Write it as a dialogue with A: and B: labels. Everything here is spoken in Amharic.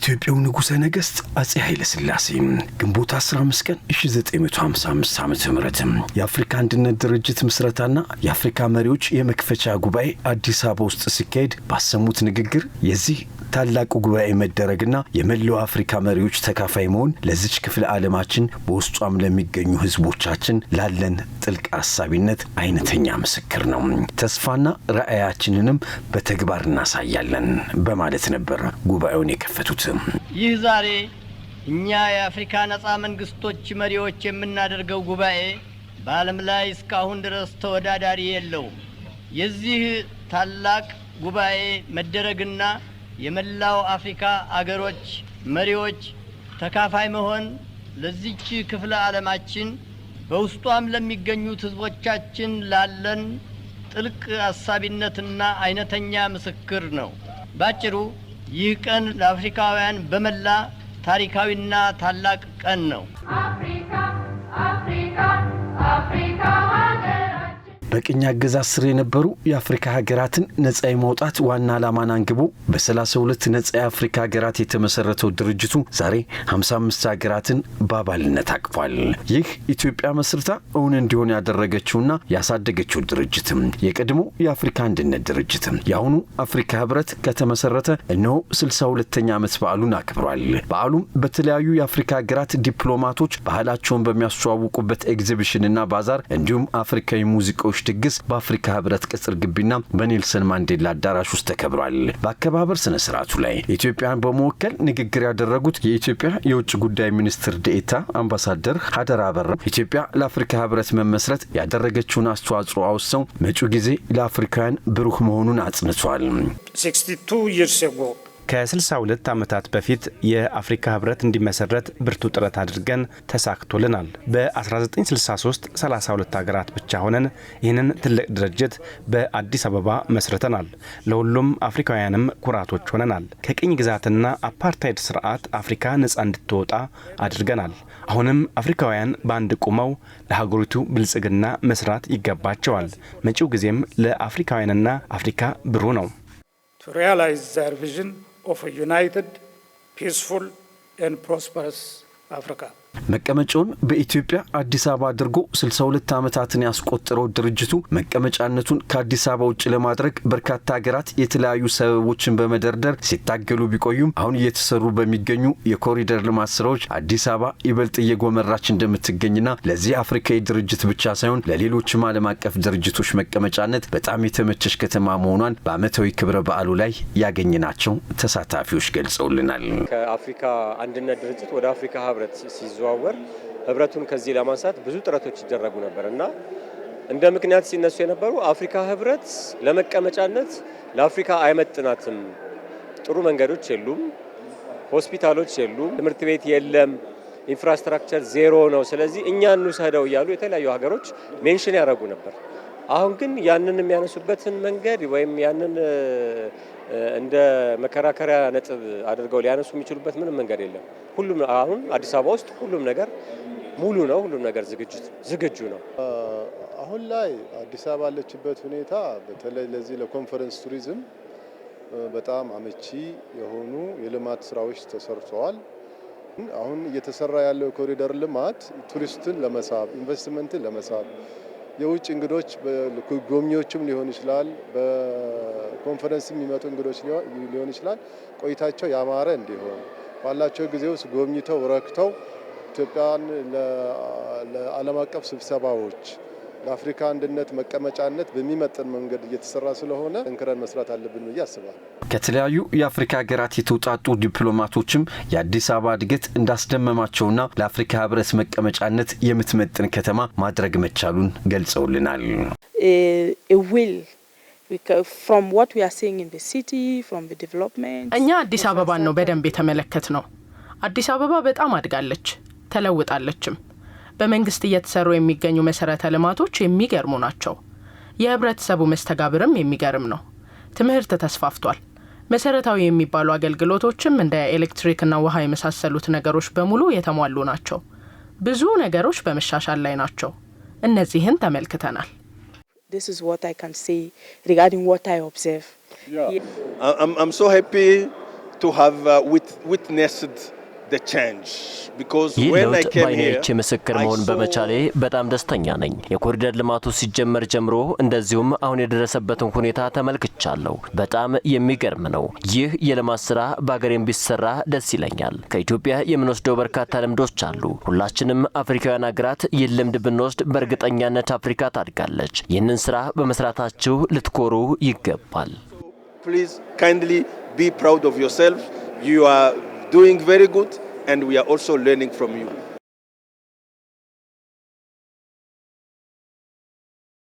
A: የኢትዮጵያው ንጉሠ ነገሥት አጼ ኃይለ ሥላሴ ግንቦት 15 ቀን 1955 ዓ.ም የአፍሪካ አንድነት ድርጅት ምስረታና የአፍሪካ መሪዎች የመክፈቻ ጉባኤ አዲስ አበባ ውስጥ ሲካሄድ ባሰሙት ንግግር የዚህ ታላቁ ጉባኤ መደረግና የመላው አፍሪካ መሪዎች ተካፋይ መሆን ለዚች ክፍለ ዓለማችን በውስጧም ለሚገኙ ህዝቦቻችን ላለን ጥልቅ አሳቢነት አይነተኛ ምስክር ነው። ተስፋና ራእያችንንም በተግባር እናሳያለን በማለት ነበር ጉባኤውን የከፈቱት።
B: ይህ ዛሬ እኛ የአፍሪካ ነጻ መንግስቶች መሪዎች የምናደርገው ጉባኤ በዓለም ላይ እስካሁን ድረስ ተወዳዳሪ የለውም። የዚህ ታላቅ ጉባኤ መደረግና የመላው አፍሪካ አገሮች መሪዎች ተካፋይ መሆን ለዚች ክፍለ ዓለማችን በውስጧም ለሚገኙት ህዝቦቻችን ላለን ጥልቅ አሳቢነትና አይነተኛ ምስክር ነው። ባጭሩ ይህ ቀን ለአፍሪካውያን በመላ ታሪካዊና ታላቅ ቀን ነው።
C: አፍሪካ አፍሪካ አፍሪካ
A: በቅኝ አገዛዝ ስር የነበሩ የአፍሪካ ሀገራትን ነጻ የማውጣት ዋና ዓላማን አንግቦ በ32 ነጻ የአፍሪካ ሀገራት የተመሰረተው ድርጅቱ ዛሬ 55 ሀገራትን በአባልነት አቅፏል። ይህ ኢትዮጵያ መስርታ እውን እንዲሆን ያደረገችውና ያሳደገችው ድርጅት የቀድሞ የአፍሪካ አንድነት ድርጅት የአሁኑ አፍሪካ ህብረት ከተመሰረተ እነሆ 62ኛ ዓመት በዓሉን አክብሯል። በዓሉም በተለያዩ የአፍሪካ ሀገራት ዲፕሎማቶች ባህላቸውን በሚያስተዋውቁበት ኤግዚቢሽንና ባዛር እንዲሁም አፍሪካዊ ሙዚቃዎች ድግስ በአፍሪካ ህብረት ቅጽር ግቢና በኔልሰን ማንዴላ አዳራሽ ውስጥ ተከብሯል። በአከባበር ስነ ስርዓቱ ላይ ኢትዮጵያን በመወከል ንግግር ያደረጉት የኢትዮጵያ የውጭ ጉዳይ ሚኒስትር ዴኤታ አምባሳደር ሀደራ አበራ ኢትዮጵያ ለአፍሪካ ህብረት መመስረት ያደረገችውን አስተዋጽኦ አውስተው መጪው ጊዜ ለአፍሪካውያን ብሩህ መሆኑን አጽንቷል።
D: 62 years ago
E: ከ62 ዓመታት በፊት የአፍሪካ ህብረት እንዲመሰረት ብርቱ ጥረት አድርገን ተሳክቶልናል። በ1963 32 ሀገራት ብቻ ሆነን ይህንን ትልቅ ድርጅት በአዲስ አበባ መስርተናል። ለሁሉም አፍሪካውያንም ኩራቶች ሆነናል። ከቅኝ ግዛትና አፓርታይድ ስርዓት አፍሪካ ነጻ እንድትወጣ አድርገናል። አሁንም አፍሪካውያን በአንድ ቆመው ለሀገሪቱ ብልጽግና መስራት ይገባቸዋል። መጪው ጊዜም ለአፍሪካውያንና አፍሪካ ብሩህ ነው።
D: to realize their vision of a united, peaceful and prosperous Africa.
A: መቀመጫውን በኢትዮጵያ አዲስ አበባ አድርጎ 62 ዓመታትን ያስቆጠረው ድርጅቱ መቀመጫነቱን ከአዲስ አበባ ውጭ ለማድረግ በርካታ ሀገራት የተለያዩ ሰበቦችን በመደርደር ሲታገሉ ቢቆዩም አሁን እየተሰሩ በሚገኙ የኮሪደር ልማት ስራዎች አዲስ አበባ ይበልጥ እየጎመራች እንደምትገኝና ለዚህ አፍሪካዊ ድርጅት ብቻ ሳይሆን ለሌሎችም ዓለም አቀፍ ድርጅቶች መቀመጫነት በጣም የተመቸች ከተማ መሆኗን በዓመታዊ ክብረ በዓሉ ላይ ያገኘናቸው ተሳታፊዎች ገልጸውልናል።
F: ከአፍሪካ አንድነት ድርጅት ወደ አፍሪካ ህብረት ሲዘዋወር ህብረቱን ከዚህ ለማንሳት ብዙ ጥረቶች ይደረጉ ነበርና እንደ ምክንያት ሲነሱ የነበሩ አፍሪካ ህብረት ለመቀመጫነት ለአፍሪካ አይመጥናትም፣ ጥሩ መንገዶች የሉም፣ ሆስፒታሎች የሉም፣ ትምህርት ቤት የለም፣ ኢንፍራስትራክቸር ዜሮ ነው፣ ስለዚህ እኛ እንውሰደው እያሉ የተለያዩ ሀገሮች ሜንሽን ያደርጉ ነበር። አሁን ግን ያንን የሚያነሱበትን መንገድ ወይም ያንን እንደ መከራከሪያ ነጥብ አድርገው ሊያነሱ የሚችሉበት ምንም መንገድ የለም። ሁሉም አሁን አዲስ አበባ ውስጥ ሁሉም ነገር ሙሉ ነው፣ ሁሉም ነገር ዝግጁ ነው።
G: አሁን ላይ አዲስ አበባ ያለችበት ሁኔታ በተለይ ለዚህ ለኮንፈረንስ ቱሪዝም በጣም አመቺ የሆኑ የልማት ስራዎች ተሰርተዋል። አሁን እየተሰራ ያለው ኮሪደር ልማት ቱሪስትን ለመሳብ ኢንቨስትመንትን ለመሳብ የውጭ እንግዶች ጎብኚዎችም ሊሆን ይችላል፣ በኮንፈረንስ የሚመጡ እንግዶች ሊሆን ይችላል፣ ቆይታቸው ያማረ እንዲሆን ባላቸው ጊዜ ውስጥ ጎብኝተው ረክተው ኢትዮጵያን ለዓለም አቀፍ ስብሰባዎች ለአፍሪካ አንድነት መቀመጫነት በሚመጥን መንገድ እየተሰራ ስለሆነ እንክረን መስራት አለብን ብዬ አስባለሁ።
A: ከተለያዩ የአፍሪካ ሀገራት የተውጣጡ ዲፕሎማቶችም የአዲስ አበባ እድገት እንዳስደመማቸውና ለአፍሪካ ህብረት መቀመጫነት የምትመጥን ከተማ ማድረግ መቻሉን ገልጸውልናል።
H: እኛ አዲስ አበባን ነው በደንብ የተመለከት ነው። አዲስ አበባ በጣም አድጋለች፣ ተለውጣለችም። በመንግስት እየተሰሩ የሚገኙ መሰረተ ልማቶች የሚገርሙ ናቸው። የህብረተሰቡ መስተጋብርም የሚገርም ነው። ትምህርት ተስፋፍቷል። መሰረታዊ የሚባሉ አገልግሎቶችም እንደ ኤሌክትሪክና ውሃ የመሳሰሉት ነገሮች በሙሉ የተሟሉ ናቸው። ብዙ ነገሮች በመሻሻል ላይ ናቸው። እነዚህን ተመልክተናል።
I: This is what I can say regarding what I observe.
J: I'm so happy
I: to have witnessed the change.
J: ይህ ለውጥ በዓይኔ አይቼ ምስክር መሆን በመቻሌ በጣም ደስተኛ ነኝ። የኮሪደር ልማቱ ሲጀመር ጀምሮ እንደዚሁም አሁን የደረሰበትን ሁኔታ ተመልክቻለሁ። በጣም የሚገርም ነው። ይህ የልማት ስራ በአገሬም ቢሰራ ደስ ይለኛል። ከኢትዮጵያ የምንወስደው በርካታ ልምዶች አሉ። ሁላችንም አፍሪካውያን ሀገራት ይህን ልምድ ብንወስድ በእርግጠኛነት አፍሪካ ታድጋለች። ይህንን ስራ በመስራታችሁ ልትኮሩ ይገባል።
I: Please kindly be proud of yourself. You are doing very good and we are also learning from you.